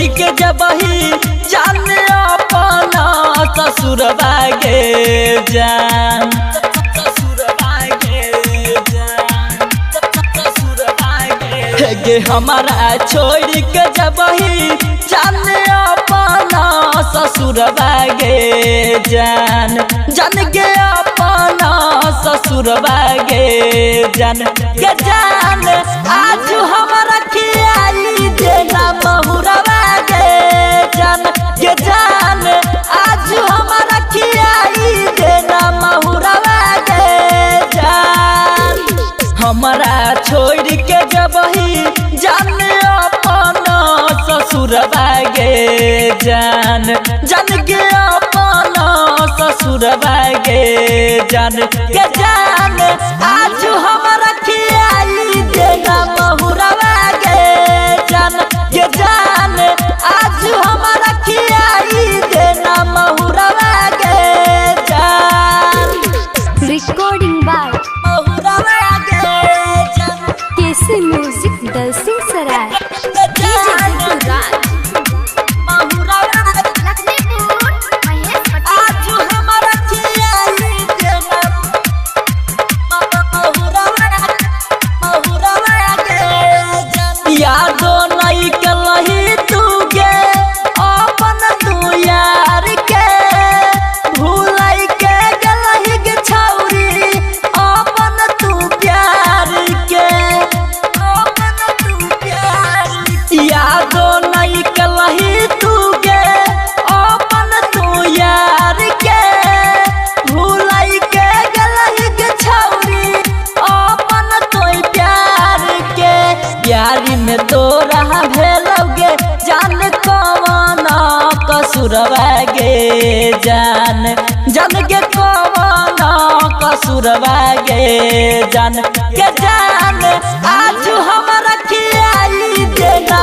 छोड़ी के जबही जाने अपना ससुर बागे जान गे हमारा छोड़ी के जबही जाने अपना ससुर बागे जान जान गे अपना ससुर बागे जान के जान आज हमारा खियाली देना बहुरा बागे जान के जान आज हमारा खियाली देना बहुरा बागे जान हमारा छोड़ के जबही जाने अपना ससुर बागे जान जान गे अपना ससुर बागे जान के जान आज हमारा खियाली देना बहुरा बागे जान के जान आज हमारा खियाली देना बहुरा बागे जान रिकॉर्डिंग बाय बहुरा बागे जान केसी म्यूजिक दलसिंह सराय यादो नहीं कलही तू गे अपन तू यार के भूलाई के गलही गे छौरी अपन तू प्यार के अपन तू प्यार यादो नहीं कलही तू गे अपन तू यार के भूलाई के गलही गे छौरी अपन तू प्यार के प्यारी में तो रहा भेलोगे जान कौन कसूर बागे जान जान के कौन कसूर बागे जान के जान आज हमारा खियाली देना